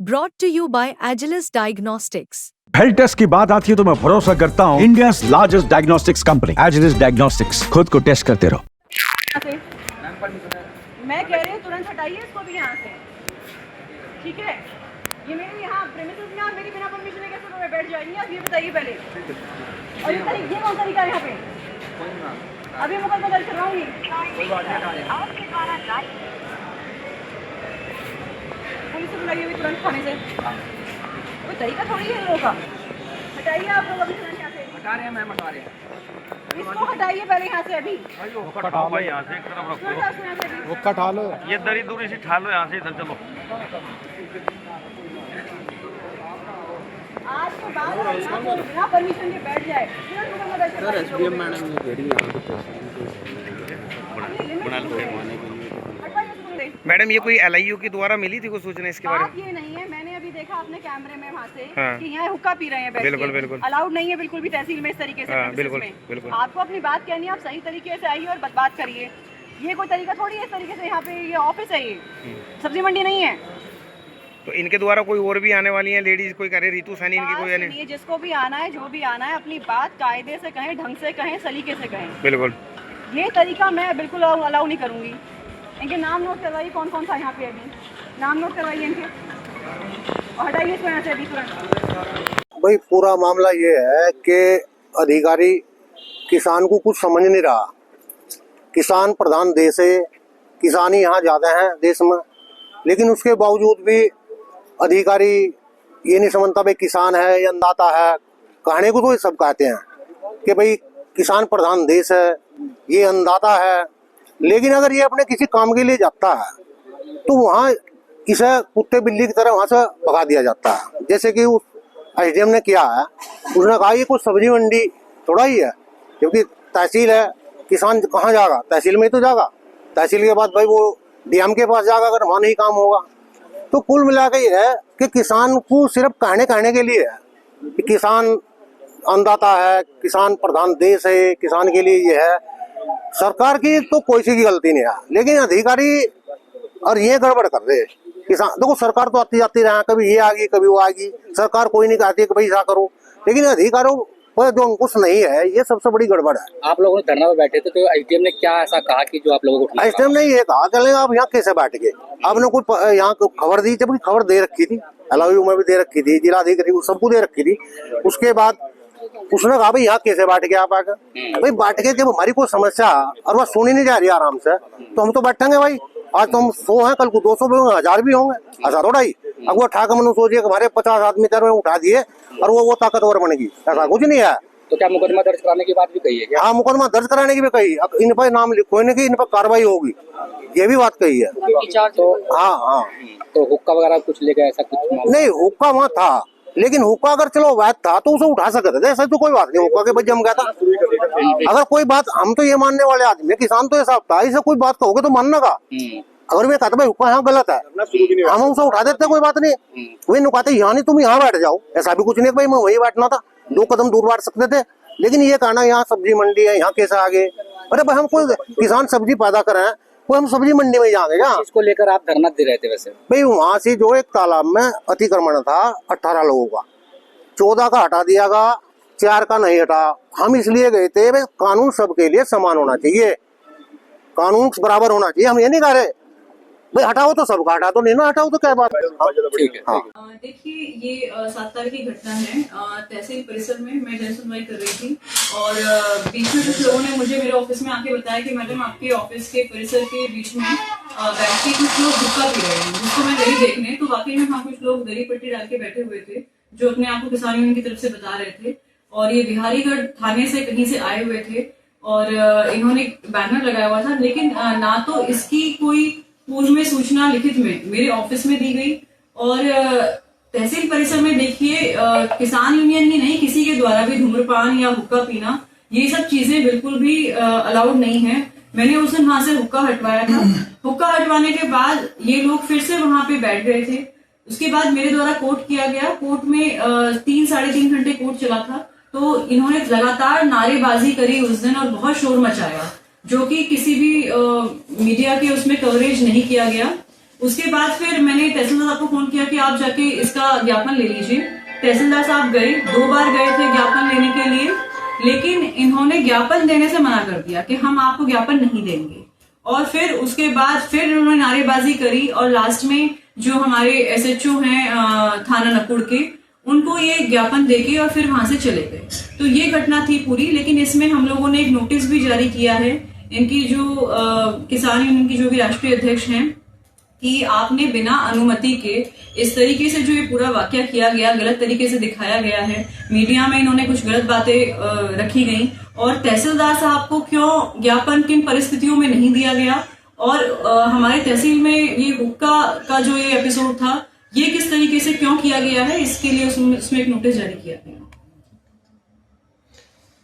Brought to you by Agilus Diagnostics. Health test की बात आती है तो मैं भरोसा करता हूँ India largest diagnostics company Agilus diagnostics. खुद को टेस्ट करते रहो। मैं कह रही हूँ तुरंत हटाइए इसको भी यहाँ से, ठीक है? ये मेरे यहाँ प्रेमिसेस में आप मेरी बिना परमिशन के कैसे रूम में बैठ जाएंगे आप ये बताइए पहले। और ये कौन तरीका है यहाँ पे? अभी मुकदमा दर्ज करवाऊंगी। पुलिस से बुलाइए अभी तुरंत थाने से। कोई तरीका थोड़ी है लोगों का। हटाइए आप लोग अभी तुरंत यहाँ से। हटा रहे हैं मैम, हटा रहे हैं। इसको हटाइए पहले यहाँ से अभी। हटाओ भाई यहाँ से, एक तरफ रखो। वो कटा लो, ये दरी दूरी से ठालो यहाँ से, इधर चलो। आज के बाद अगर यहाँ पर बिना परमिशन के बैठ जाए तुरंत मुकदमा दर्ज करवाइए। सर एसडीएम मैडम ने कह रही है मैडम ये कोई एलआईयू के द्वारा मिली थी कोई सूचना इसके बारे में? बात ये नहीं है, मैंने अभी देखा अपने कैमरे में वहाँ से हाँ। कि यहाँ हुक्का पी रहे हैं बैठ के। बिल्कुल बिल्कुल अलाउड नहीं है बिल्कुल भी तहसील में इस तरीके से। हाँ, premises बिल्कुल, में। बिल्कुल। आपको अपनी बात कहनी है, आप सही तरीके से आइए और बात करिए। ये कोई तरीका थोड़ी है इस तरीके से। यहाँ पे ये ऑफिस है, ये सब्जी मंडी नहीं है। तो इनके द्वारा कोई और भी आने वाली है लेडीज, कोई करे रितु सैनी इनकी कोई आने? ये जिसको भी आना है, जो भी आना है, अपनी बात कायदे से कहें, ढंग से कहें, सलीके से कहें। बिल्कुल ये तरीका मैं बिल्कुल अलाउ नहीं करूँगी। इनके नाम नोट करवाइए, कौन कौन सा यहाँ पे अभी नाम नोट करवाइए इनके और हटाइए इसको यहाँ से अभी तुरंत। भाई पूरा मामला ये है कि अधिकारी किसान को कुछ समझ नहीं रहा। किसान प्रधान देश है, किसान ही यहाँ ज़्यादा हैं देश में, लेकिन उसके बावजूद भी अधिकारी ये नहीं समझता भाई किसान है या अन्नदाता है। कहने को तो ये सब कहते हैं कि भाई किसान प्रधान देश है, ये अन्नदाता है, लेकिन अगर ये अपने किसी काम के लिए जाता है तो वहाँ इसे कुत्ते बिल्ली की तरह वहाँ से भगा दिया जाता है। जैसे कि उस एसडीएम ने किया है, उसने कहा ये कोई सब्जी मंडी थोड़ा ही है, क्योंकि तहसील है, किसान कहाँ जाएगा? तहसील में ही तो जाएगा। तहसील के बाद भाई वो डीएम के पास जाएगा अगर वहाँ नहीं काम होगा। तो कुल मिला के ये है कि किसान को सिर्फ कहने के लिए है कि किसान अन्नदाता है, किसान प्रधान देश है, किसान के लिए ये है। सरकार की तो कोई सी की गलती नहीं है, लेकिन अधिकारी और ये गड़बड़ कर रहे हैं। किसान देखो, सरकार तो आती जाती रहा, कभी ये आ गई कभी वो आएगी, सरकार कोई नहीं कहती कि भाई ऐसा करो, लेकिन अधिकारों पर जो अंकुश नहीं है, ये सबसे बड़ी गड़बड़ है। आप लोगों ने धरना पे बैठे थे तो एसडीएम ने क्या ऐसा कहा कि जो आप लोगों को? एसडीएम ने ये कहा कि आप यहाँ कैसे बैठ गए? आपने कोई यहाँ खबर दी? जबकि खबर दे रखी थी, एलआईयू में भी दे रखी थी, जिलाधिकारी को सबको दे रखी थी। उसके बाद उसने कहा भाई यहाँ कैसे बैठ गए आप आकर? भाई बैठ के जब हमारी कोई समस्या और वह सुनी नहीं जा रही आराम से, तो हम तो बैठेंगे भाई। आज तो हम 100 हैं, कल को 200 भी होंगे, 1000 भी होंगे, ऐसा थोड़ा ही। अब वो ठाकर मनु सोचिए कि हमारे 50 आदमी तरह उठा दिए और वो ताकतवर बन गई, ऐसा कुछ नहीं है। तो क्या मुकदमा दर्ज कराने की बात भी कही है क्या? हाँ, मुकदमा दर्ज कराने की भी कही। अब इन पर नाम लिखवाने की, इन पर कार्रवाई होगी, ये भी बात कही है। तो हाँ, तो हुक्का वगैरह कुछ ले गए, ऐसा कुछ नहीं हुक्का वहाँ था, लेकिन हुक्का अगर चलो वैध था तो उसे उठा सकते थे, ऐसा तो कोई बात नहीं। हुक्का के बच्चे हम गया था, अगर कोई बात, हम तो ये मानने वाले आदमी, किसान तो ऐसा था, इसे कोई बात कहोगे तो मानना का। अगर मैं कहता भाई हुक्का यहाँ गलत है, हम उसे उठा देते, कोई बात नहीं। वे नुकाते यहाँ नहीं, तुम यहाँ बैठ जाओ, ऐसा भी कुछ नहीं भाई मैं वही बैठना था, 2 कदम दूर बैठ सकते थे। लेकिन ये कहना यहाँ सब्जी मंडी है, यहाँ कैसे आगे? अरे भाई हम कोई किसान सब्जी पैदा करें, कोई हम सब्जी मंडी में जाएंगे क्या? इसको लेकर आप धरना दे रहे थे वैसे? भाई वहां से जो एक तालाब में अतिक्रमण था 18 लोगों का, 14 का हटा दिया गया, 4 का नहीं हटा। हम इसलिए गए थे भाई कानून सबके लिए समान होना चाहिए, कानून बराबर होना चाहिए। हम ये नहीं कह रहे भाई हटाओ तो सबका, हटा तो नहीं ना हटाओ तो क्या बात है? ठीक है। हाँ। देखिए ये 7 तारीख की घटना है। तहसील परिसर में मैं जन सुनवाई कर रही थी और बीच में कुछ लोगों ने मुझे मेरे ऑफिस में आके बताया कि मैडम आपके ऑफिस के परिसर के बीच में बैठ के कुछ लोग हुक्का पी रहे हैं, जिसको मैं गई देखने तो वाकई में वहाँ कुछ लोग दरी पट्टी डाल के बैठे हुए थे, जो अपने आप को किसान यूनियन की तरफ से बता रहे थे। और ये बिहारीगढ़ थाने से कहीं से आए हुए थे और इन्होंने बैनर लगाया हुआ था, लेकिन ना तो इसकी कोई पूर्व में सूचना लिखित में मेरे ऑफिस में दी गई और तहसील परिसर में देखिए किसान यूनियन ही नहीं, किसी के द्वारा भी धूम्रपान या हुक्का पीना, ये सब चीजें बिल्कुल भी अलाउड नहीं है। मैंने उस दिन वहां से हुक्का हटवाया था। हुक्का हटवाने के बाद ये लोग फिर से वहां पे बैठ गए थे। उसके बाद मेरे द्वारा कोर्ट किया गया। कोर्ट में 3-3.5 घंटे कोर्ट चला था, तो इन्होंने लगातार नारेबाजी करी उस दिन और बहुत शोर मचाया, जो कि किसी भी मीडिया के उसमें कवरेज नहीं किया गया। उसके बाद फिर मैंने तहसीलदार साहब को फोन किया कि आप जाके इसका ज्ञापन ले लीजिए। तहसीलदार साहब गए, 2 बार गए थे ज्ञापन लेने के लिए, लेकिन इन्होंने ज्ञापन देने से मना कर दिया कि हम आपको ज्ञापन नहीं देंगे। और फिर उसके बाद फिर उन्होंने नारेबाजी करी और लास्ट में जो हमारे SHO हैं थाना नकुड़ के, उनको ये ज्ञापन देके और फिर वहां से चले गए। तो ये घटना थी पूरी। लेकिन इसमें हम लोगों ने एक नोटिस भी जारी किया है इनकी जो किसान यूनियन की जो भी राष्ट्रीय अध्यक्ष हैं कि आपने बिना अनुमति के इस तरीके से जो ये पूरा वाकया किया गया, गलत तरीके से दिखाया गया है, मीडिया में इन्होंने कुछ गलत बातें रखी गई और तहसीलदार साहब को क्यों ज्ञापन किन परिस्थितियों में नहीं दिया गया और हमारे तहसील में ये हुक्का का जो ये एपिसोड था ये किस तरीके से क्यों किया गया है, इसके लिए उसमें एक नोटिस जारी किया गया।